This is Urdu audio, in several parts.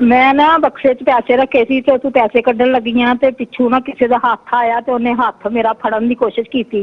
ਮੈਂ ਨਾ ਬਕਸੇ 'ਚ ਪੈਸੇ ਰੱਖੇ ਸੀ ਤੇ ਤੂੰ ਪੈਸੇ ਕੱਢਣ ਲੱਗੀ ਆ ਤੇ ਪਿੱਛੋਂ ਨਾ ਕਿਸੇ ਦਾ ਹੱਥ ਆਇਆ ਤੇ ਉਹਨੇ ਹੱਥ ਮੇਰਾ ਫੜਨ ਦੀ ਕੋਸ਼ਿਸ਼ ਕੀਤੀ।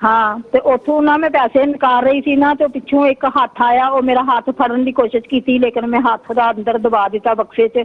ਹਾਂ ਤੇ ਉੱਥੋਂ ਨਾ ਮੈਂ ਪੈਸੇ ਨਿਕਾਲ ਰਹੀ ਸੀ ਨਾ ਤੇ ਪਿੱਛੋਂ ਇੱਕ ਹੱਥ ਆਇਆ, ਉਹ ਮੇਰਾ ਹੱਥ ਫੜਨ ਦੀ ਕੋਸ਼ਿਸ਼ ਕੀਤੀ ਲੇਕਿਨ ਮੈਂ ਹੱਥ ਦਾ ਅੰਦਰ ਦਬਾ ਦਿੱਤਾ ਬਕਸੇ 'ਚ,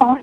5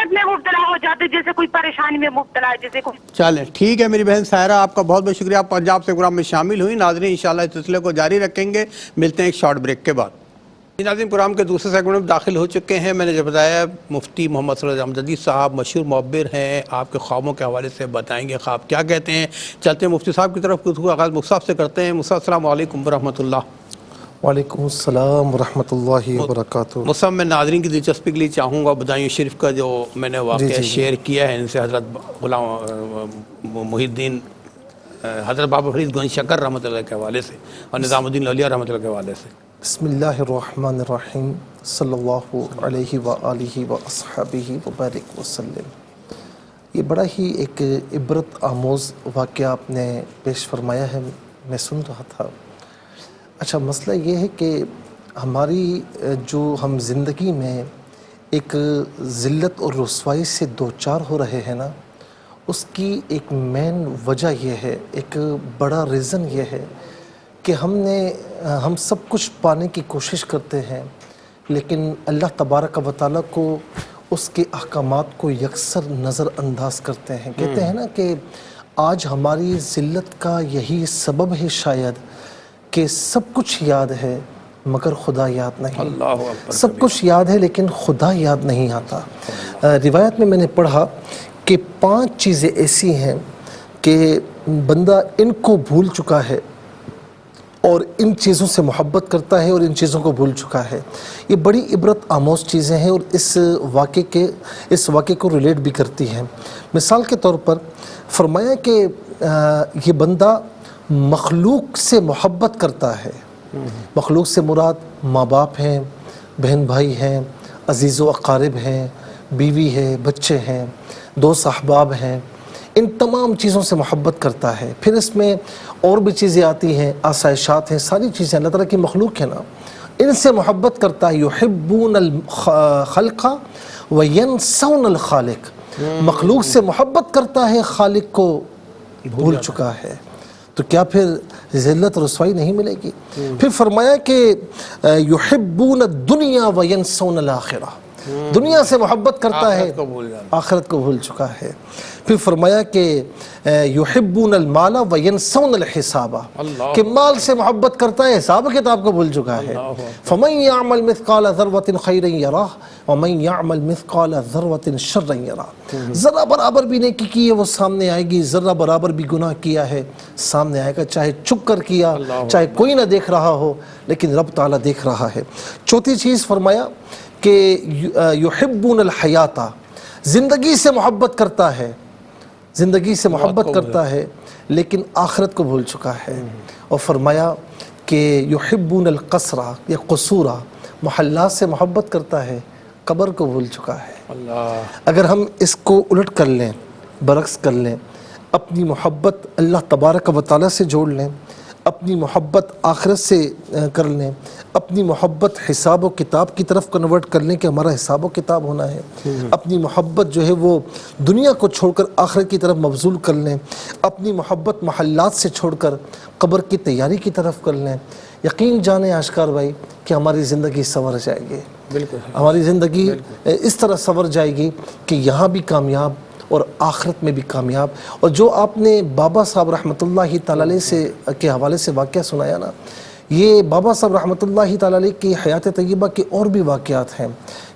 مصیبت میں مبتلا ہو جاتے، جیسے کوئی پریشانی میں مبتلا ہے، جیسے کوئی. چلیں ٹھیک ہے میری بہن سائرہ، آپ کا بہت بہت شکریہ، آپ پنجاب سے پروگرام میں شامل ہوئی. ناظرین انشاءاللہ اس سلسلے کو جاری رکھیں گے، ملتے ہیں ایک شارٹ بریک کے بعد. ناظرین پروگرام کے دوسرے سیگمنٹ میں داخل ہو چکے ہیں. میں نے جو بتایا مفتی محمد صلی اللہ علیہ وسلم صاحب مشہور معبر ہیں، آپ کے خوابوں کے حوالے سے بتائیں گے خواب کیا کہتے ہیں. چلتے ہیں مفتی صاحب کی طرف، گفتگو آغاز مفتی صاحب سے کرتے ہیں. مفتی صاحب السلام علیکم ورحمۃ اللہ. وعلیکم السلام ورحمۃ اللہ وبرکاتہ. مصعب میں ناظرین کی دلچسپی کے لیے چاہوں گا بدایوں شریف کا جو میں نے واقعہ شیئر کیا ہے ان سے حضرت غلام محی الدین حضرت بابا فرید گنج شکر رحمۃ اللہ کے حوالے سے اور نظام الدین اولیاء رحمۃ اللہ کے حوالے سے. بسم اللہ الرحمن الرحیم، صلی اللہ علیہ وآلہ واصحابہ وبارک وسلم. یہ بڑا ہی ایک عبرت آموز واقعہ آپ نے پیش فرمایا ہے، میں سن رہا تھا. اچھا مسئلہ یہ ہے کہ ہماری جو ہم زندگی میں ایک ذلت اور رسوائی سے دوچار ہو رہے ہیں نا، اس کی ایک مین وجہ یہ ہے، ایک بڑا ریزن یہ ہے کہ ہم سب کچھ پانے کی کوشش کرتے ہیں، لیکن اللہ تبارک و تعالیٰ کو اس کے احکامات کو یکسر نظر انداز کرتے ہیں. کہتے ہیں نا کہ آج ہماری ذلت کا یہی سبب ہے شاید کہ سب کچھ یاد ہے مگر خدا یاد نہیں. اللہ اکبر. سب کچھ یاد ہے لیکن خدا یاد نہیں آتا. روایت میں نے پڑھا کہ 5 چیزیں ایسی ہیں کہ بندہ ان کو بھول چکا ہے اور ان چیزوں سے محبت کرتا ہے اور ان چیزوں کو بھول چکا ہے. یہ بڑی عبرت آموز چیزیں ہیں اور اس واقعے کو ریلیٹ بھی کرتی ہیں. مثال کے طور پر فرمایا کہ یہ بندہ مخلوق سے محبت کرتا ہے. مخلوق سے مراد ماں باپ ہیں، بہن بھائی ہیں، عزیز و اقارب ہیں، بیوی ہے، بچے ہیں، دوست احباب ہیں، ان تمام چیزوں سے محبت کرتا ہے. پھر اس میں اور بھی چیزیں آتی ہیں، آسائشات ہیں، ساری چیزیں اللہ تعالیٰ کی مخلوق ہیں نا، ان سے محبت کرتا ہے. یحبون الخلق وینسون الخالق. مخلوق سے محبت کرتا ہے، خالق کو بھول چکا ہے. تو کیا پھر ذلت رسوائی نہیں ملے گی؟ پھر فرمایا کہ یحبون الدنیا وینسون الآخرہ. دنیا سے محبت کرتا ہے، آخرت کو بھول چکا ہے. پھر فرمایا کہ یحبون المال وینسون الحساب. کہ مال سے محبت کرتا ہے، حساب کتاب کو بھول چکا ہے. فمن یعمل مثقال ذرۃ خیرا یرہ ومن یعمل مثقال ذرۃ شرا یرہ. ذرہ برابر بھی نیکی کی ہے وہ سامنے آئے گی، ذرہ برابر بھی گناہ کیا ہے سامنے آئے گا، چاہے چھپ کر کیا، چاہے کوئی نہ دیکھ رہا ہو، لیکن رب تعالیٰ دیکھ رہا ہے. چوتھی چیز فرمایا کہ یحبون الحیات. زندگی سے محبت کرتا ہے، زندگی سے محبت کرتا ہے لیکن آخرت کو بھول چکا ہے. اور فرمایا کہ یحبون القصر یا قصورا. محلات سے محبت کرتا ہے، قبر کو بھول چکا ہے. اگر ہم اس کو الٹ کر لیں، برعکس کر لیں، اپنی محبت اللہ تبارک و تعالیٰ سے جوڑ لیں، اپنی محبت آخرت سے کر لیں، اپنی محبت حساب و کتاب کی طرف کنورٹ کر لیں کہ ہمارا حساب و کتاب ہونا ہے، اپنی محبت جو ہے وہ دنیا کو چھوڑ کر آخرت کی طرف مبذول کر لیں، اپنی محبت محلات سے چھوڑ کر قبر کی تیاری کی طرف کر لیں. یقین جانیں آشکار بھائی کہ ہماری زندگی سنور جائے گی. ہماری زندگی اس طرح سنور جائے گی کہ یہاں بھی کامیاب اور آخرت میں بھی کامیاب. اور جو آپ نے بابا صاحب رحمۃ اللہ تعالیٰ علیہ کے حوالے سے واقعہ سنایا نا، یہ بابا صاحب رحمۃ اللہ تعالیٰ علیہ کی حیات طیبہ کے اور بھی واقعات ہیں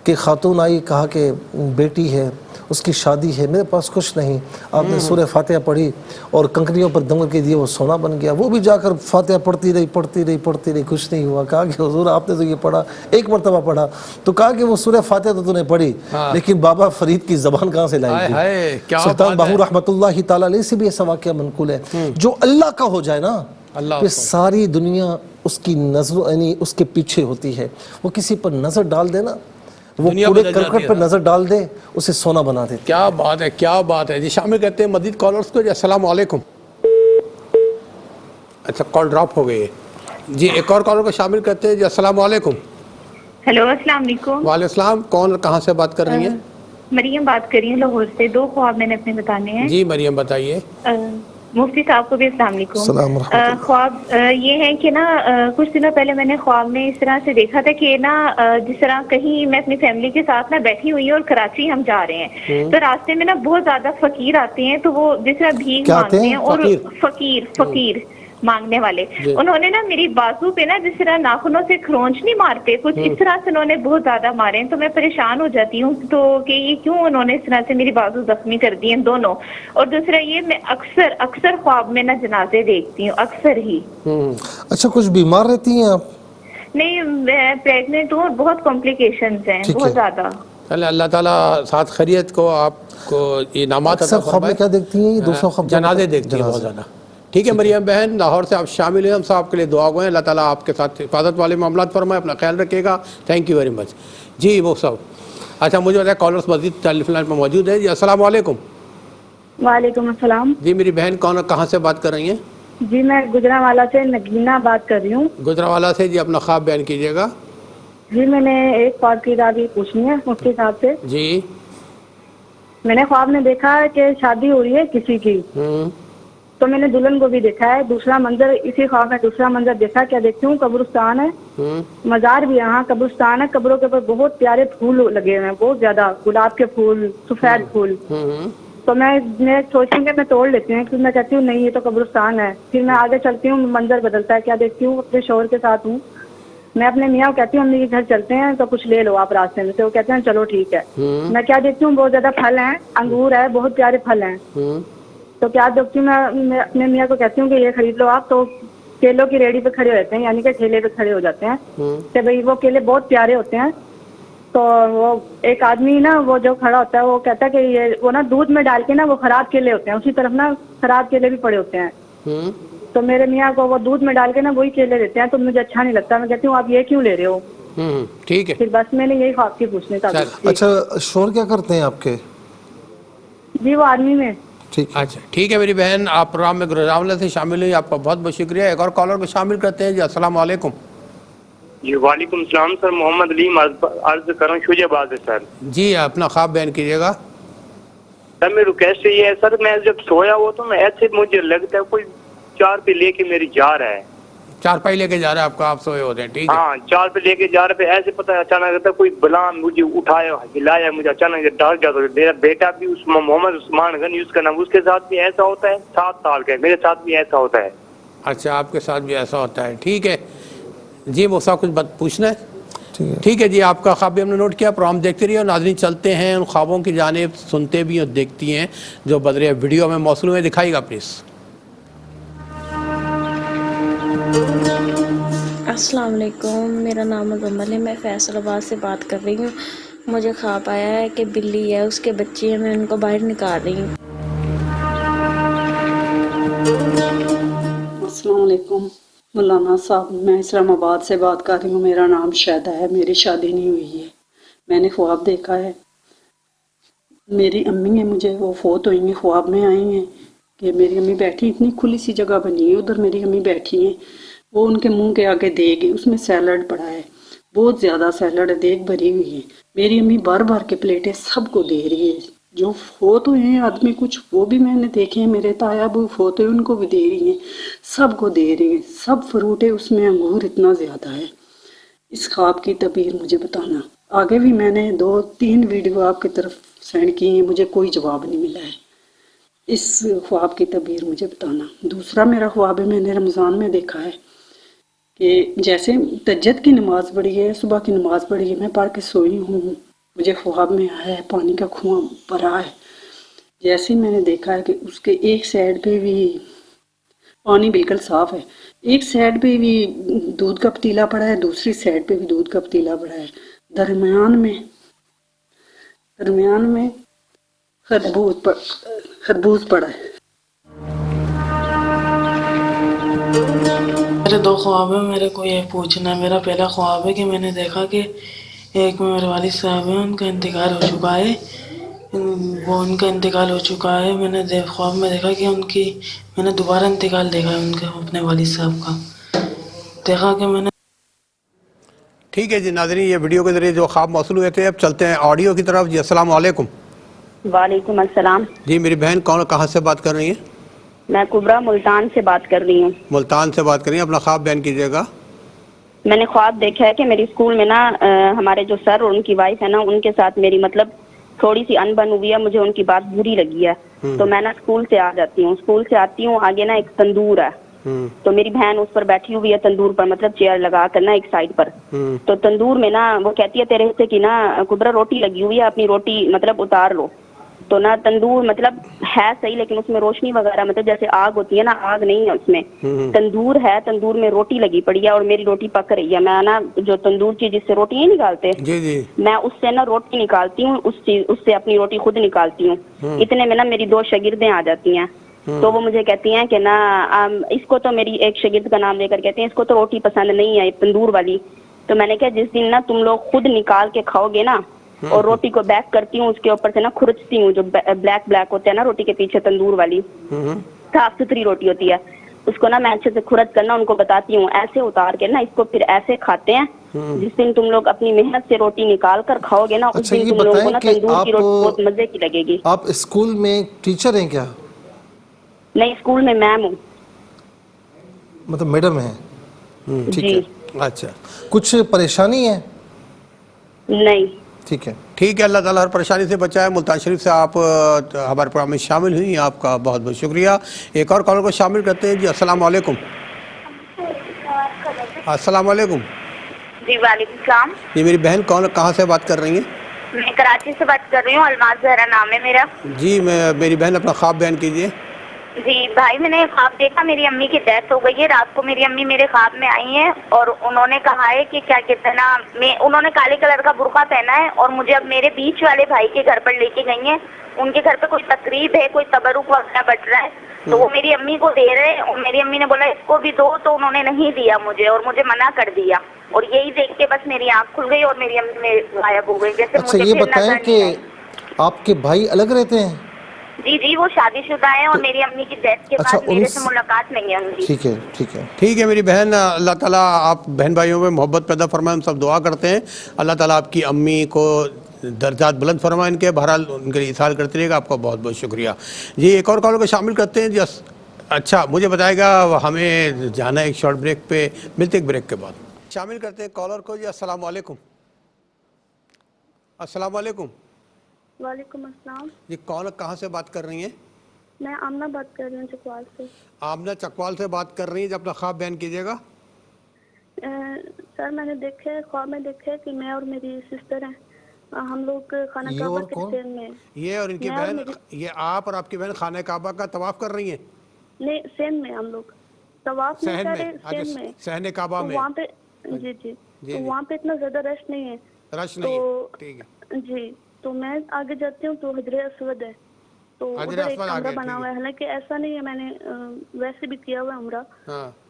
کہ خاتون آئی، کہا کہ بیٹی ہے، اس کی شادی ہے، میرے پاس کچھ نہیں. آپ نے سورہ فاتحہ پڑھی اور کنکریوں پر دم کے دیے وہ سونا بن گیا. وہ بھی جا کر فاتحہ پڑھتی رہی، کچھ نہیں ہوا. کہا کہ حضور آپ نے تو یہ پڑھا، ایک مرتبہ پڑھا. تو کہا کہ وہ سورہ فاتحہ تو نے پڑھی لیکن بابا فرید کی زبان کہاں سے لائی تھی؟ سلطان باہو رحمۃ اللہ تعالیٰ علیہ سے بھی ایسا واقعہ منقول ہے. جو اللہ کا ہو جائے نا، پھر ساری دنیا اس کی نظر یعنی اس کے پیچھے ہوتی ہے. وہ کسی پر نظر ڈال دے نا، وہ پورے کرکٹ پر نظر ڈال دے، اسے سونا بنا دے. کیا بات ہے، کیا بات ہے. جی شامل کرتے ہیں مزید کالرز کو. جی السلام علیکم. اچھا کال ڈراپ ہو گئی ہے. جی ایک اور کالر کو شامل کرتے ہیں. جی السلام علیکم. ہیلو السلام علیکم. وعلیکم السلام. کون اور کہاں سے بات کر رہی ہیں؟ مریم بات کر رہی ہوں لاہور سے. 2 خواب میں نے اپنے بتانے ہیں. جی مریم بتائیے. مفتی صاحب کو بھی السلام السلام علیکم. ورحمۃ اللہ. خواب یہ ہے کہ نا کچھ دنوں پہلے میں نے خواب میں اس طرح سے دیکھا تھا کہ نا جس طرح کہیں میں اپنی فیملی کے ساتھ نا بیٹھی ہوئی ہوں اور کراچی ہم جا رہے ہیں تو راستے میں نا بہت زیادہ فقیر آتے ہیں تو وہ جس طرح بھیک کیا آتے مانگتے ہیں؟ ہیں اور فقیر مانگنے والے انہوں نے نا میری بازو پہ نا جس طرح ناخنوں سے کھرونچ نہیں مارتے کچھ اس طرح سے انہوں نے بہت زیادہ مارے ہیں تو میں پریشان ہو جاتی ہوں تو کہ یہ کیوں انہوں نے اس طرح سے میری بازو زخمی کر دی ہیں دونوں. اور دوسرا یہ میں اکثر خواب میں نا جنازے دیکھتی ہوں اکثر ہی. اچھا کچھ بیمار رہتی ہیں آپ؟ نہیں میں پریگننٹ ہوں اور بہت کمپلیکیشنز ہیں ٹھیک ہے. بہت زیادہ. چلے اللہ تعالیٰ ساتھ خیریت کو آپ کو انعامات عطا اکثر خواب میں فرمائے. کیا دیکھتی ہیں یہ دوسرا خواب؟ جنازے دیکھتی ہیں بہت زیادہ. ٹھیک ہے مریم بہن لاہور سے آپ شامل ہیں, ہم سب آپ کے لیے دعا گوئیں, اللہ تعالیٰ آپ کے ساتھ حفاظت والے معاملات فرمائے, اپنا خیال رکھے گا. Thank you very much. جی وہ صاحب اچھا مجھے بتائیں کالرس مزید ٹیلی فون لائن پہ موجود ہے. جی السلام علیکم. وعلیکم السلام. جی میری بہن کون کہاں سے بات کر رہی ہیں؟ جی میں گجرانوالہ سے نگینہ بات کر رہی ہوں. گجرانوالہ سے. جی اپنا خواب بیان کیجیے گا. جی میں نے ایک خواب کی تعبیر پوچھنی ہے مفتی صاحب سے. جی میں نے خواب میں دیکھا ہے کہ شادی ہو رہی ہے کسی کی, تو میں نے دلہن کو بھی دیکھا ہے. دوسرا منظر اسی خواب میں دوسرا منظر دیکھا, کیا دیکھتی ہوں قبرستان ہے, مزار بھی یہاں قبرستان ہے, قبروں کے اوپر بہت پیارے پھول لگے ہوئے ہیں, بہت زیادہ گلاب کے پھول, سفید پھول. تو میں سوچتی ہوں کہ میں توڑ لیتی ہوں, پھر میں کہتی ہوں نہیں یہ تو قبرستان ہے. پھر میں آگے چلتی ہوں, منظر بدلتا ہے. کیا دیکھتی ہوں اپنے شوہر کے ساتھ ہوں. میں اپنے میاں کو کہتی ہوں ہم یہ گھر چلتے ہیں تو کچھ لے لو آپ راستے میں سے. وہ کہتے ہیں چلو ٹھیک ہے. میں کیا دیکھتی ہوں بہت زیادہ پھل ہیں, انگور ہے, بہت پیارے پھل ہیں. تو کیا دیکھتی ہوں میں اپنے میاں کو کہتی ہوں کہ یہ خرید لو آپ. تو کیلوں کی ریڑھی پہ کھڑے ہوتے ہیں, یعنی کہ ٹھیلے پہ کھڑے ہو جاتے ہیں کہ بھائی وہ کیلے بہت پیارے ہوتے ہیں. تو وہ ایک آدمی نا وہ جو کھڑا ہوتا ہے وہ کہتا ہے کہ یہ وہ نا دودھ میں ڈال کے نا وہ خراب کیلے ہوتے ہیں, اسی طرف نا خراب کیلے بھی پڑے ہوتے ہیں. تو میرے میاں کو وہ دودھ میں ڈال کے نا وہی کیلے دیتے ہیں. تو مجھے اچھا نہیں لگتا. میں کہتی ہوں آپ یہ کیوں لے رہے ہو. ٹھیک ہے. پھر بس میں نے یہی خواب کی پوچھنے کا. اچھا شور کیا کرتے ہیں آپ کے؟ جی وہ آرمی میں. اچھا ٹھیک ہے میری بہن, آپ پروگرام میں گجرانوالہ سے شامل ہوئی, آپ کا بہت بہت شکریہ. ایک اور کالر کو شامل کرتے ہیں. جی السلام علیکم. جی وعلیکم السلام سر, محمد علیم عرض کروں شوجہ آباد ہے سر. جی اپنا خواب بیان کیجیے گا. سر میری ریکویسٹ یہ ہے سر, میں جب سویا ہوا تو میں ایسے مجھے لگتا ہے کوئی چار پہ لے کے میری جا رہا ہے. چار پائی لے کے جا رہا ہے آپ کا, آپ سوئے ہوتے ہیں. ٹھیک ہے. ہاں چار پہ لے کے جا رہے پہ ایسے پتہ اچانک رہتا کوئی بلا مجھے اٹھایا ہلایا, مجھے اچانک ڈر جاتا. میرا بیٹا بھی اس محمد عثمان گن یوز کرنا, اس کے ساتھ بھی ایسا ہوتا ہے. 7 سال کا ہے, میرے ساتھ بھی ایسا ہوتا ہے. اچھا آپ کے ساتھ بھی ایسا ہوتا ہے. ٹھیک ہے جی وہ صاحب کچھ بات پوچھنا ہے. ٹھیک ہے جی آپ کا خواب بھی ہم نے نوٹ کیا. پروگرام دیکھتے رہیے اور ناظرین چلتے ہیں ان خوابوں کی جانب, سنتے بھی اور دیکھتی ہیں جو بدرے ویڈیو میں موصول میں دکھائی گا پلیز. السلام علیکم, میرا نام مزمل ہے, میں فیصل آباد سے بات کر رہی ہوں. مجھے خواب آیا ہے کہ بلی ہے, اس کے بچے ہیں, میں ان کو باہر نکال رہی ہوں. السلام علیکم مولانا صاحب, میں اسلام آباد سے بات کر رہی ہوں. میرا نام شہدہ ہے, میری شادی نہیں ہوئی ہے. میں نے خواب دیکھا ہے میری امی ہیں, مجھے وہ فوت ہوئی ہیں, خواب میں آئی ہیں کہ میری امی بیٹھی, اتنی کھلی سی جگہ بنی ہے, ادھر میری امی بیٹھی ہیں. وہ ان کے منہ کے آگے دیگ ہے, اس میں سیلڈ پڑا ہے, بہت زیادہ سیلڈ ہے, دیگ بھری ہوئی ہے. میری امی بھر بھر کے پلیٹیں سب کو دے رہی ہے. جو فوت ہوئے ہیں آدمی کچھ وہ بھی میں نے دیکھے ہیں, میرے تایا ابو فوت ہوئے ان کو بھی دے رہی ہیں, سب کو دے رہی ہیں. سب فروٹ ہے, اس میں انگور اتنا زیادہ ہے. اس خواب کی تعبیر مجھے بتانا. آگے بھی میں نے 2-3 ویڈیو آپ کی طرف سینڈ کی ہیں, مجھے کوئی جواب نہیں ملا ہے. اس خواب کی تعبیر مجھے بتانا. دوسرا میرا خواب ہے, میں نے رمضان میں دیکھا ہے کہ جیسے تہجد کی نماز پڑھی ہے, صبح کی نماز پڑھی ہے, میں پڑھ کے سوئی ہوں, مجھے خواب میں آیا ہے پانی کا کنواں بھرا ہے. جیسے میں نے دیکھا ہے کہ اس کے ایک سائڈ پہ بھی پانی بالکل صاف ہے, ایک سائڈ پہ بھی دودھ کا پتیلا پڑا ہے, دوسری سائڈ پہ بھی دودھ کا پتیلا پڑا ہے. درمیان میں خربوز پڑا ہے. میرے 2 خواب ہیں, میرے کو یہ پوچھنا ہے. میرا پہلا خواب ہے کہ میں نے دیکھا کہ ایک میرے والد صاحب ہیں, ان کا انتقال ہو چکا ہے, ان کا انتقال ہو چکا ہے. میں نے خواب میں دیکھا کہ میں نے دوبارہ انتقال دیکھا ہے ان کے, اپنے والد صاحب کا دیکھا کہ میں نے. ٹھیک ہے جی ناظرین, یہ ویڈیو کے ذریعے جو خواب موصول ہوئے تھے, اب چلتے ہیں آڈیو کی طرف. جی السلام علیکم. وعلیکم السلام. جی میری بہن کون کہاں سے بات کر رہی ہیں؟ میں کبرا ملتان سے بات کر رہی ہوں. ملتان سے بات کریں, اپنا خواب بیان کیجیے گا. میں نے خواب دیکھا ہے کہ میری اسکول میں نا ہمارے جو سر اور ان کی وائف ہے نا, ان کے ساتھ میری مطلب تھوڑی سی انبن ہوئی ہے, مجھے ان کی بات بری لگی ہے. تو میں نا اسکول سے آ جاتی ہوں, اسکول سے آتی ہوں, آگے نا ایک تندور ہے, تو میری بہن اس پر بیٹھی ہوئی ہے تندور پر, مطلب چیئر لگا کر نا ایک سائڈ پر. تو تندور میں نا وہ کہتی ہے تیرے حصے کی نا کبرا روٹی لگی ہوئی ہے, اپنی روٹی مطلب اتار لو. تو نا تندور مطلب ہے صحیح, لیکن اس میں روشنی وغیرہ مطلب جیسے آگ ہوتی ہے نا, آگ نہیں ہے اس میں. تندور ہے, تندور میں روٹی لگی پڑی ہے اور میری روٹی پک رہی ہے. میں نا جو تندور کی جس سے روٹی نہیں نکالتے, جی جی, میں اس سے نا روٹی نکالتی ہوں, اس سے اپنی روٹی خود نکالتی ہوں. اتنے میں نا میری 2 شاگردیں آ جاتی ہیں. تو وہ مجھے کہتی ہیں کہ نا اس کو تو, میری ایک شاگرد کا نام لے کر کہتے ہیں اس کو تو روٹی پسند نہیں ہے تندور والی. تو میں نے کہا جس دن نا تم لوگ خود نکال کے کھاؤ گے نا, اور روٹی کو بیک کرتی ہوں, اس کے اوپر سے نا کھرچتی ہوں, جو بلیک بلیک ہوتا ہے نا روٹی کے پیچھے تندور والی صاف ستھری روٹی ہوتی ہے, اس کو نا میں اچھے سے کھرچ کرنا ان کو بتاتی ہوں, ایسے اتار کے نا اس کو پھر ایسے کھاتے ہیں. جس دن تم لوگ اپنی محنت سے روٹی نکال کر کھاؤ گے نا, اس اچھا دن یہ تم لوگوں کو بتائیں نا کہ تندور کی روٹی بہت مزے کی لگے گی. آپ اسکول میں ٹیچر ہیں کیا؟ نہیں, اسکول میں میم ہوں. مطلب میڈم ہیں, ٹھیک جی. ہے. اچھا کچھ پریشانی ہے؟ نہیں. ٹھیک ہے. ٹھیک ہے, اللہ تعالیٰ ہر پریشانی سے بچائے. ملتان شریف سے آپ ہمارے پروگرام میں شامل ہوئی, آپ کا بہت بہت شکریہ. ایک اور کالر کو شامل کرتے ہیں. جی السلام علیکم. السلام علیکم. جی وعلیکم السلام. جی میری بہن کہاں سے بات کر رہی ہیں؟ میں کراچی سے بات کر رہی ہوں, الماس زہرا نام ہے میرا. جی میری بہن اپنا خواب بیان کیجیے. جی بھائی, میں نے خواب دیکھا, میری امی کی ڈیتھ ہو گئی ہے. رات کو میری امی میرے خواب میں آئی ہیں اور انہوں نے کہا ہے کہ کیا کہتے ہیں نا, انہوں نے کالے کلر کا برقع پہنا ہے اور مجھے اب میرے بیچ والے بھائی کے گھر پر لے کے گئی ہیں. ان کے گھر پہ کوئی تقریب ہے, کوئی تبرک وغیرہ بٹ رہا ہے, تو وہ میری امی کو دے رہے, اور میری امی نے بولا اس کو بھی دو, تو انہوں نے نہیں دیا مجھے اور مجھے منع کر دیا. اور یہی دیکھ کے بس میری آنکھ کھل گئی اور میری امی میں غائب ہو گئی, جیسے اچھا مجھے یہ پھر بتائیں نظر کہ نہیں آئی. آپ کے بھائی الگ رہتے ہیں؟ جی جی, وہ شادی شدہ ہیں اور میری امی کی ڈیتھ کے اچھا بعد میرے سے ملاقات نہیں ہے ان کی. ٹھیک ہے, ٹھیک ہے. ٹھیک ہے میری بہن, اللہ تعالیٰ آپ بہن بھائیوں میں محبت پیدا فرمائے. ہم سب دعا کرتے ہیں اللہ تعالیٰ آپ کی امی کو درجات بلند فرمائے ان کے. بہرحال ان کے لیے اظہار کرتے رہے گا. آپ کا بہت بہت شکریہ. جی ایک اور کالر کو شامل کرتے ہیں. جی اچھا مجھے بتائے گا, ہمیں جانا ہے ایک شارٹ بریک پہ, ملتے ایک بریک کے بعد. شامل کرتے ہیں کالر کو. جی السلام علیکم. السلام علیکم. وعلیکم السلام. جی کہاں سے بات کر رہی ہیں؟ میں آمنہ بات کر رہی ہوں چکوال سے. آمنہ چکوال سے بات کر رہی ہیں. جب اپنا خواب بیان کیجیے گا. سر میں نے دیکھا ہے, خواب میں دیکھا ہے کہ میں اور میری سسٹر ہیں, ہم لوگ خانہ کعبہ کے ٹرین میں. یہ اور ان کی بہن, یہ آپ اور آپ کی بہن خانہ کعبہ کا طواف کر رہی ہیں؟ نہیں, سین میں ہم لوگ طواف نہیں کر رہے, سین میں, صحن کعبہ میں. وہاں پہ جی جی, تو وہاں پہ اتنا زیادہ رش نہیں ہے. رش نہیں ہے, ٹھیک ہے. جی, تو میں آگے جاتی ہوں تو حجر اسود ہے, تو ادھر ایک کمرہ بنا ہوا ہے. حالانکہ ایسا نہیں ہے, میں نے ویسے بھی کیا ہوا ہے عمرہ,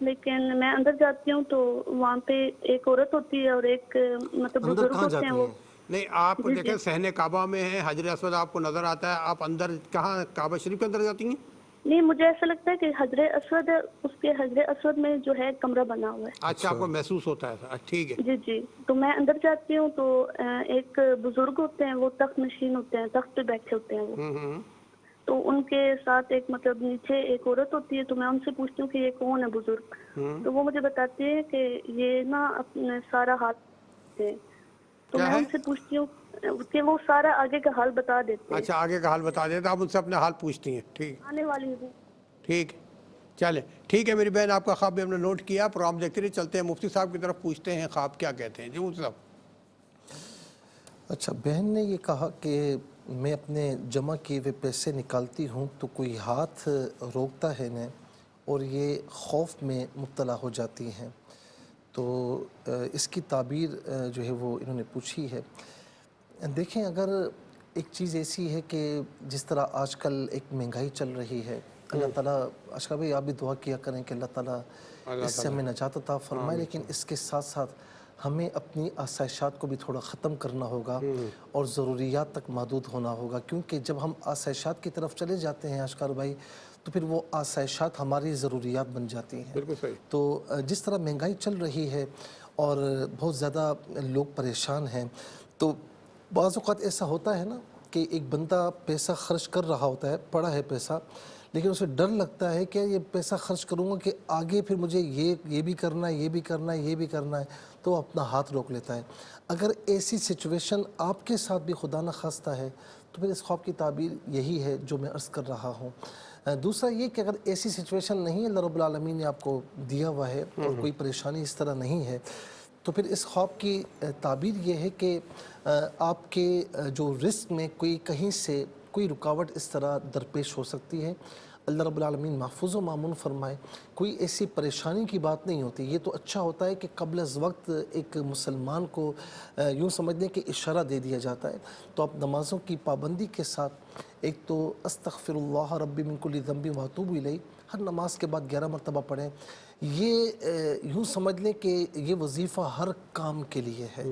لیکن میں اندر جاتی ہوں تو وہاں پہ ایک عورت ہوتی ہے اور ایک مطلب بزرگ ہوتے ہیں. وہ نہیں, آپ دیکھیں صحن کعبہ میں ہے, حجر اسود آپ کو نظر آتا ہے, آپ اندر کہاں کعبہ شریف کے اندر جاتی ہیں؟ نہیں, مجھے ایسا لگتا ہے کہ حجر اسود ہے, اس کے حجر اسود میں جو ہے کمرہ بنا ہوا ہے. اچھا, آپ کو محسوس ہوتا ہے, ٹھیک ہے. جی جی, تو میں اندر جاتی ہوں تو ایک بزرگ ہوتے ہیں, وہ تخت نشین ہوتے ہیں, تخت پہ بیٹھے ہوتے ہیں وہ, تو ان کے ساتھ ایک مطلب نیچے ایک عورت ہوتی ہے. تو میں ان سے پوچھتی ہوں کہ یہ کون ہے بزرگ, تو وہ مجھے بتاتے ہیں کہ یہ نا اپنے سارا ہاتھ ہے. تو میں ان سے پوچھتی ہوں کہ وہ سارا آگے کا حال بتا دیتے ہیں. اچھا, آگے کا حال بتا دیتے, آپ ان سے اپنے حال پوچھتی ہیں, ٹھیک آنے والی ہوں. ٹھیک, چلیں ٹھیک ہے میری بہن, آپ کا خواب بھی ہم نے نوٹ کیا. پروگرام دیکھتے رہے, چلتے ہیں مفتی صاحب کی طرف, پوچھتے ہیں خواب کیا کہتے ہیں. جی مفتی صاحب. اچھا, بہن نے یہ کہا کہ میں اپنے جمع کیے ہوئے پیسے نکالتی ہوں تو کوئی ہاتھ روکتا ہے انہیں اور یہ خوف میں مبتلا ہو جاتی ہیں. تو اس کی تعبیر جو ہے وہ انہوں نے پوچھی ہے. دیکھیں, اگر ایک چیز ایسی ہے کہ جس طرح آج کل ایک مہنگائی چل رہی ہے, اللہ تعالیٰ, اشرف بھائی آپ بھی دعا کیا کریں کہ اللہ تعالیٰ اس سے ہمیں نجات عطا فرمائے, لیکن اس کے ساتھ ساتھ ہمیں اپنی آسائشات کو بھی تھوڑا ختم کرنا ہوگا اور ضروریات تک محدود ہونا ہوگا, کیونکہ جب ہم آسائشات کی طرف چلے جاتے ہیں اشکار بھائی, تو پھر وہ آسائشات ہماری ضروریات بن جاتی ہیں. بالکل صحیح. تو جس طرح مہنگائی چل رہی ہے اور بہت زیادہ لوگ پریشان ہیں, تو بعض اوقات ایسا ہوتا ہے نا کہ ایک بندہ پیسہ خرچ کر رہا ہوتا ہے, پڑا ہے پیسہ, لیکن اسے ڈر لگتا ہے کہ یہ پیسہ خرچ کروں گا کہ آگے پھر مجھے یہ بھی کرنا ہے، یہ بھی کرنا ہے، یہ بھی کرنا ہے، تو وہ اپنا ہاتھ روک لیتا ہے۔ اگر ایسی سچویشن آپ کے ساتھ بھی خدا نخواستہ ہے تو پھر اس خواب کی تعبیر یہی ہے جو میں عرض کر رہا ہوں۔ دوسرا یہ کہ اگر ایسی سچویشن نہیں اللہ رب العالمین نے آپ کو دیا ہوا ہے اور کوئی پریشانی اس طرح نہیں ہے، تو پھر اس خواب کی تعبیر یہ ہے کہ آپ کے جو رزق میں کہیں سے کوئی رکاوٹ اس طرح درپیش ہو سکتی ہے۔ اللہ رب العالمین محفوظ و مامون فرمائے، کوئی ایسی پریشانی کی بات نہیں ہوتی۔ یہ تو اچھا ہوتا ہے کہ قبل از وقت ایک مسلمان کو یوں سمجھ لیں کہ اشارہ دے دیا جاتا ہے، تو آپ نمازوں کی پابندی کے ساتھ ایک تو استغفر اللہ ربی من کل ذنب واتوب الیہ ہر نماز کے بعد 11 مرتبہ پڑھیں۔ یہ یوں سمجھ لیں کہ یہ وظیفہ ہر کام کے لیے ہے،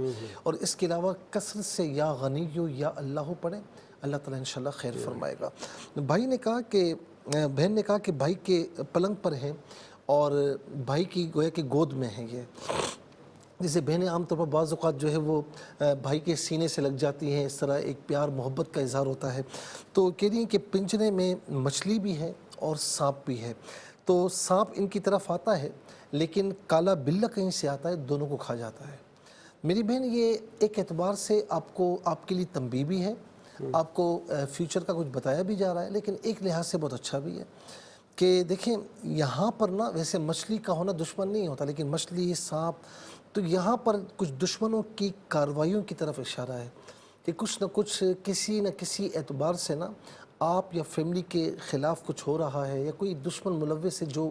اور اس کے علاوہ کثرت سے یا غنی یا اللہ پڑھیں، اللہ تعالیٰ انشاءاللہ خیر فرمائے گا۔ بہن نے کہا کہ بھائی کے پلنگ پر ہیں اور بھائی کی گویا کہ گود میں ہیں یہ، جسے بہنیں عام طور پر بعض اوقات جو ہے وہ بھائی کے سینے سے لگ جاتی ہیں، اس طرح ایک پیار محبت کا اظہار ہوتا ہے، تو کہہ رہی ہیں کہ پنجرے میں مچھلی بھی ہے اور سانپ بھی ہے، تو سانپ ان کی طرف آتا ہے لیکن کالا بلّا کہیں سے آتا ہے، دونوں کو کھا جاتا ہے۔ میری بہن یہ ایک اعتبار سے آپ کے لیے تنبیہ بھی ہے، آپ کو فیوچر کا کچھ بتایا بھی جا رہا ہے، لیکن ایک لحاظ سے بہت اچھا بھی ہے کہ دیکھیں یہاں پر نا ویسے مچھلی کا ہونا دشمن نہیں ہوتا، لیکن مچھلی سانپ تو یہاں پر کچھ دشمنوں کی کارروائیوں کی طرف اشارہ ہے کہ کچھ نہ کچھ کسی نہ کسی اعتبار سے نا آپ یا فیملی کے خلاف کچھ ہو رہا ہے، یا کوئی دشمن ملوث ہے جو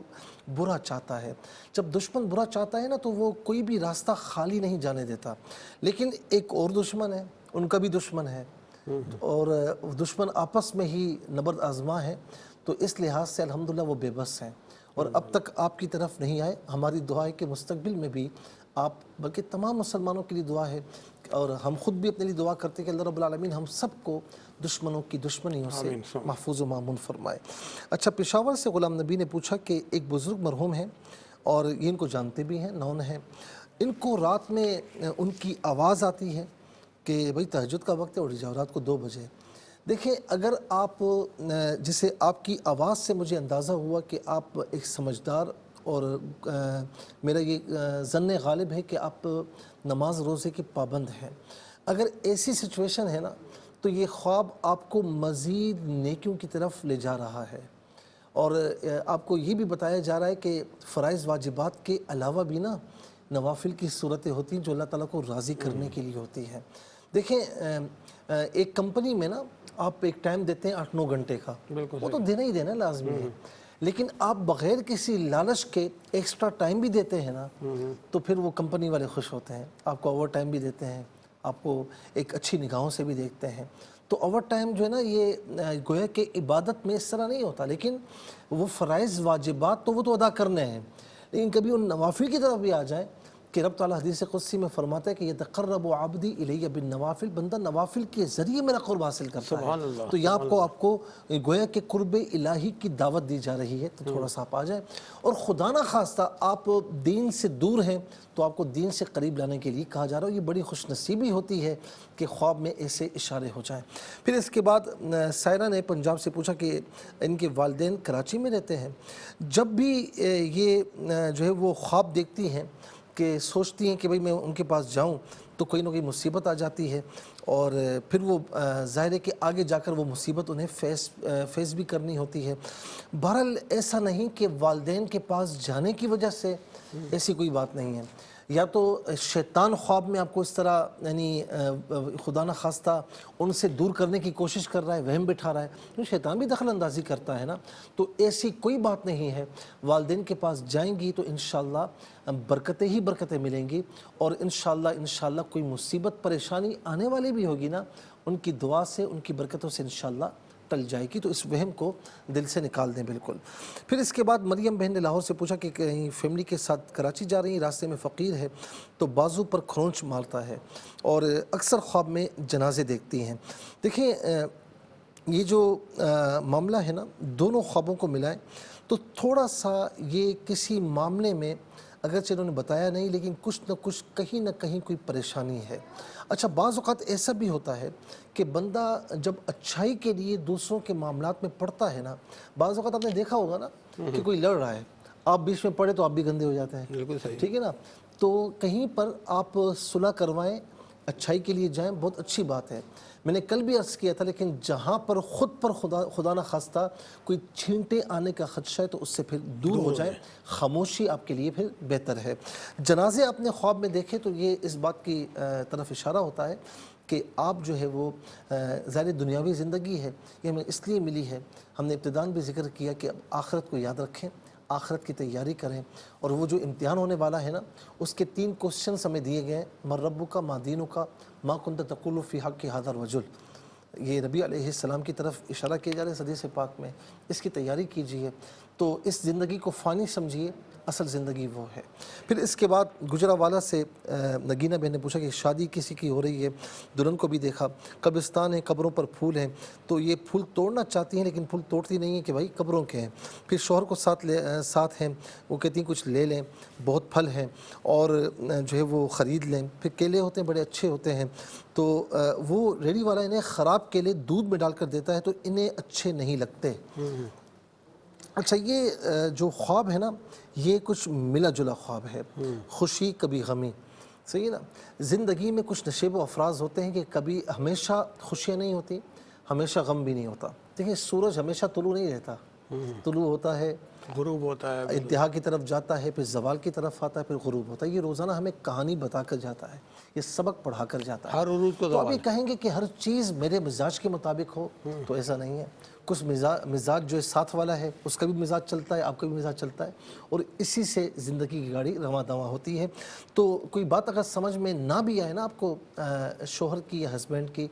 برا چاہتا ہے۔ جب دشمن برا چاہتا ہے نا تو وہ کوئی بھی راستہ خالی نہیں جانے دیتا، لیکن ایک اور دشمن ہے، ان کا بھی دشمن ہے، اور دشمن آپس میں ہی نبرد آزما ہے، تو اس لحاظ سے الحمدللہ وہ بے بس ہیں اور اب تک آپ کی طرف نہیں آئے۔ ہماری دعا ہے کہ مستقبل میں بھی آپ، بلکہ تمام مسلمانوں کے لیے دعا ہے اور ہم خود بھی اپنے لیے دعا کرتے ہیں کہ اللہ رب العالمین ہم سب کو دشمنوں کی دشمنیوں سے محفوظ و مامون فرمائے۔ اچھا، پشاور سے غلام نبی نے پوچھا کہ ایک بزرگ مرحوم ہیں اور یہ ان کو جانتے بھی ہیں، نون ہیں، ان کو رات میں ان کی آواز آتی ہے کہ بھئی تہجد کا وقت ہے اٹھ جاؤ، رات کو 2 بجے۔ دیکھیں اگر آپ جسے آپ کی آواز سے مجھے اندازہ ہوا کہ آپ ایک سمجھدار اور میرا یہ ظن غالب ہے کہ آپ نماز روزے کے پابند ہیں، اگر ایسی سچویشن ہے نا تو یہ خواب آپ کو مزید نیکیوں کی طرف لے جا رہا ہے، اور آپ کو یہ بھی بتایا جا رہا ہے کہ فرائض واجبات کے علاوہ بھی نا نوافل کی صورتیں ہوتی ہیں جو اللہ تعالیٰ کو راضی کرنے کے لیے ہوتی ہیں۔ دیکھیں ایک کمپنی میں نا آپ ایک ٹائم دیتے ہیں 8-9 گھنٹے کا، وہ تو دینا ہی دینا لازمی ہے، لیکن آپ بغیر کسی لالچ کے ایکسٹرا ٹائم بھی دیتے ہیں نا تو پھر وہ کمپنی والے خوش ہوتے ہیں، آپ کو اوور ٹائم بھی دیتے ہیں، آپ کو ایک اچھی نگاہوں سے بھی دیکھتے ہیں۔ تو اوور ٹائم جو ہے نا یہ گویا کہ عبادت میں اس طرح نہیں ہوتا، لیکن وہ فرائض واجبات تو وہ تو ادا کرنے ہیں، لیکن کبھی ان نوافل کی طرف بھی آ جائیں کہ رب تعالیٰ حدیث قدسی میں فرماتا ہے کہ یتقرب عبدی الیہ بالنوافل، بندہ نوافل کے ذریعے میرا قرب حاصل کرتا ہے، تو یہاں آپ کو گویا کہ قرب الہی کی دعوت دی جا رہی ہے، تو تھوڑا سا آپ آ جائیں، اور خدا نہ خواستہ آپ دین سے دور ہیں تو آپ کو دین سے قریب لانے کے لیے کہا جا رہا ہے۔ یہ بڑی خوش نصیبی ہوتی ہے کہ خواب میں ایسے اشارے ہو جائیں۔ پھر اس کے بعد سائرہ نے پنجاب سے پوچھا کہ ان کے والدین کراچی میں رہتے ہیں، جب بھی یہ جو ہے وہ خواب دیکھتی ہیں کہ سوچتی ہیں کہ بھئی میں ان کے پاس جاؤں تو کوئی نہ کوئی مصیبت آ جاتی ہے، اور پھر وہ ظاہر ہے کہ آگے جا کر وہ مصیبت انہیں فیس بھی کرنی ہوتی ہے۔ بہرحال ایسا نہیں کہ والدین کے پاس جانے کی وجہ سے ایسی کوئی بات نہیں ہے، یا تو شیطان خواب میں آپ کو اس طرح یعنی خدا نہ خواستہ ان سے دور کرنے کی کوشش کر رہا ہے، وہم بٹھا رہا ہے، تو شیطان بھی دخل اندازی کرتا ہے نا، تو ایسی کوئی بات نہیں ہے۔ والدین کے پاس جائیں گی تو انشاءاللہ برکتیں ہی برکتیں ملیں گی، اور انشاءاللہ کوئی مصیبت پریشانی آنے والی بھی ہوگی نا، ان کی دعا سے ان کی برکتوں سے انشاءاللہ ٹل جائے گی، تو اس وہم کو دل سے نکال دیں بالکل۔ پھر اس کے بعد مریم بہن نے لاہور سے پوچھا کہ کہیں فیملی کے ساتھ کراچی جا رہی ہیں، راستے میں فقیر ہے تو بازو پر کھرونچ مارتا ہے اور اکثر خواب میں جنازے دیکھتی ہیں۔ دیکھیں یہ جو معاملہ ہے نا، دونوں خوابوں کو ملائیں تو تھوڑا سا یہ کسی معاملے میں اگرچہ انہوں نے بتایا نہیں لیکن کچھ نہ کچھ کہیں نہ کہیں کوئی پریشانی ہے. اچھا بعض اوقات ایسا بھی ہوتا ہے کہ بندہ جب اچھائی کے لیے دوسروں کے معاملات میں پڑتا ہے نا, بعض اوقات آپ نے دیکھا ہوگا نا کہ کوئی لڑ رہا ہے, آپ بیچ میں پڑے تو آپ بھی گندے ہو جاتے ہیں. بالکل صحیح. ٹھیک ہے نا, تو کہیں پر آپ صلح کروائیں, اچھائی کے لیے جائیں, بہت اچھی بات ہے. میں نے کل بھی عرض کیا تھا لیکن جہاں پر خود پر خدا نہ خواستہ کوئی چھینٹے آنے کا خدشہ ہے تو اس سے پھر دور ہو جائیں. خاموشی آپ کے لیے پھر بہتر ہے. جنازے آپ نے خواب میں دیکھے تو یہ اس بات کی طرف اشارہ ہوتا ہے کہ آپ جو ہے وہ ظاہر دنیاوی زندگی ہے یہ ہمیں اس لیے ملی ہے. ہم نے ابتداً بھی ذکر کیا کہ اب آخرت کو یاد رکھیں, آخرت کی تیاری کریں, اور وہ جو امتحان ہونے والا ہے نا اس کے 3 کوسچنز ہمیں دیے گئے ہیں. من ربک ما دینک ما کنت تقول فی حق ھذا الرجل. یہ نبی علیہ السلام کی طرف اشارہ کیا جا رہا ہے حدیث پاک میں. اس کی تیاری کیجئے, تو اس زندگی کو فانی سمجھیے, اصل زندگی وہ ہے. پھر اس کے بعد گجرانوالہ سے نگینہ بہن نے پوچھا کہ شادی کسی کی ہو رہی ہے, دلہن کو بھی دیکھا, قبرستان ہے, قبروں پر پھول ہیں, تو یہ پھول توڑنا چاہتی ہیں لیکن پھول توڑتی نہیں ہیں کہ بھائی قبروں کے ہیں. پھر شوہر کو ساتھ ہیں, وہ کہتی ہیں کچھ لے لیں, بہت پھل ہیں اور جو ہے وہ خرید لیں. پھر کیلے ہوتے ہیں, بڑے اچھے ہوتے ہیں, تو وہ ریڑھی والا انہیں خراب کیلے دودھ میں ڈال کر دیتا ہے تو انہیں اچھے نہیں لگتے. اچھا یہ جو خواب ہے نا یہ کچھ ملا جلا خواب ہے, خوشی کبھی غمی. صحیح ہے نا, زندگی میں کچھ نشیب و افراز ہوتے ہیں کہ کبھی ہمیشہ خوشیاں نہیں ہوتی, ہمیشہ غم بھی نہیں ہوتا. دیکھیں سورج ہمیشہ طلوع نہیں رہتا, طلوع ہوتا ہے, غروب ہوتا ہے, انتہا کی طرف جاتا ہے, پھر زوال کی طرف آتا ہے, پھر غروب ہوتا ہے. یہ روزانہ ہمیں کہانی بتا کر جاتا ہے, یہ سبق پڑھا کر جاتا ہے. ہر عروج کو تو اب یہ کہیں گے کہ ہر چیز میرے مزاج کے مطابق ہو, تو ایسا نہیں ہے. کچھ مزاج جو ہے ساتھ والا ہے اس کا بھی مزاج چلتا ہے, آپ کا بھی مزاج چلتا ہے, اور اسی سے زندگی کی گاڑی رواں دواں ہوتی ہے. تو کوئی بات اگر سمجھ میں نہ بھی آئے نا آپ کو شوہر کی یا ہسبینڈ کی,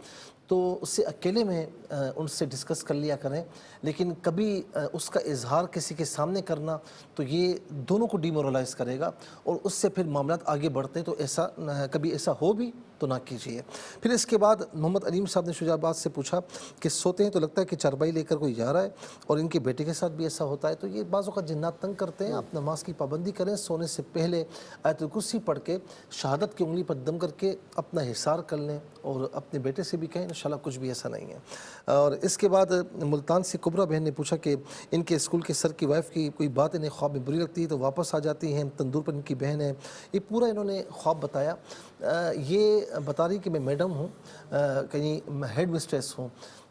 تو اس سے اکیلے میں ان سے ڈسکس کر لیا کریں. لیکن کبھی اس کا اظہار کسی کے سامنے کرنا تو یہ دونوں کو ڈیمورلائز کرے گا, اور اس سے پھر معاملات آگے بڑھتے ہیں. تو ایسا کبھی ایسا ہو بھی تو نہ کیجیے. پھر اس کے بعد محمد علیم صاحب نے شجاع آباد سے پوچھا کہ سوتے ہیں تو لگتا ہے کہ چارپائی لے کر کوئی جا رہا ہے, اور ان کے بیٹے کے ساتھ بھی ایسا ہوتا ہے. تو یہ بعض اوقات جنات تنگ کرتے ہیں. آپ نماز کی پابندی کریں, سونے سے پہلے آیت الکرسی پڑھ کے شہادت کی انگلی پر دم کر کے اپنا حصار کر لیں, اور اپنے بیٹے سے بھی کہیں انشاءاللہ کچھ بھی ایسا نہیں ہے. اور اس کے بعد ملتان سے کبرا بہن نے پوچھا کہ ان کے اسکول کے سر کی وائف کی کوئی بات انہیں خواب میں بری لگتی ہے تو واپس آ جاتی ہیں, تندور پر ان کی بہن ہے. یہ پورا انہوں نے خواب بتایا. یہ بتا رہی کہ میں میڈم ہوں, کہیں ہیڈ مسٹریس ہوں.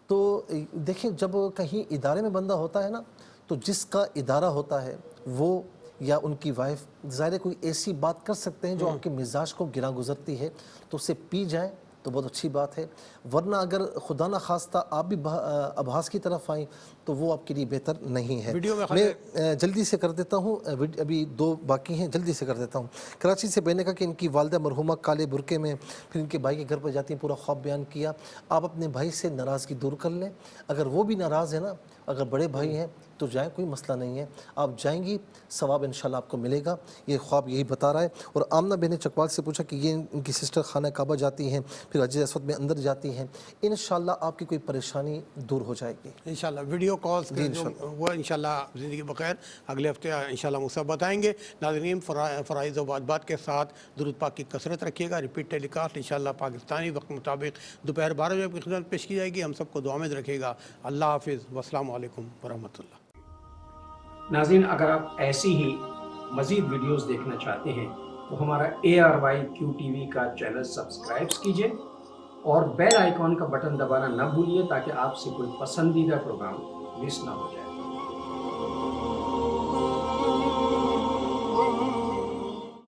تو دیکھیں جب کہیں ادارے میں بندہ ہوتا ہے نا, تو جس کا ادارہ ہوتا ہے وہ یا ان کی وائف ظاہر کوئی ایسی بات کر سکتے ہیں جو آپ کے مزاج کو گراں گزرتی ہے, تو اسے پی جائیں تو بہت اچھی بات ہے. ورنہ اگر خدا نہ خواستہ آپ بھی ابحاث کی طرف آئیں تو وہ آپ کے لیے بہتر نہیں ہے. میں جلدی سے کر دیتا ہوں, ابھی 2 باقی ہیں, جلدی سے کر دیتا ہوں. کراچی سے بہن نے کہا کہ ان کی والدہ مرحومہ کالے برقعے میں پھر ان کے بھائی کے گھر پر جاتی ہیں, پورا خواب بیان کیا. آپ اپنے بھائی سے ناراضگی دور کر لیں. اگر وہ بھی ناراض ہے نا, اگر بڑے بھائی ہیں تو جائیں, کوئی مسئلہ نہیں ہے. آپ جائیں گی, ثواب انشاءاللہ آپ کو ملے گا. یہ خواب یہی بتا رہا ہے. اور آمنہ بہن نے چکوال سے پوچھا کہ یہ ان کی سسٹر خانہ کعبہ جاتی ہیں, پھر حجر اسود میں اندر جاتی ہیں, انشاءاللہ آپ کی کوئی پریشانی دور ہو جائے گی انشاءاللہ. ویڈیو کالز وہ انشاءاللہ زندگی بخیر اگلے ہفتے انشاءاللہ مصعب بتائیں گے. ناظرین فرائض و واجبات کے ساتھ درود پاک کی کثرت رکھیے گا. ریپیٹ ٹیلی کاسٹ انشاءاللہ پاکستانی وقت مطابق دوپہر 12 بجے کی خدمت پیش کی جائے گی. ہم سب کو دعا میں رکھے گا. اللہ حافظ, والسلام علیکم ورحمۃ اللہ. ناظرین اگر آپ ایسی ہی مزید ویڈیوز دیکھنا چاہتے ہیں تو ہمارا ARYQTV کا چینل سبسکرائب کیجئے اور بیل آئیکن کا بٹن دبانا نہ بھولیے تاکہ آپ سے کوئی پسندیدہ پروگرام مس نہ ہو جائے.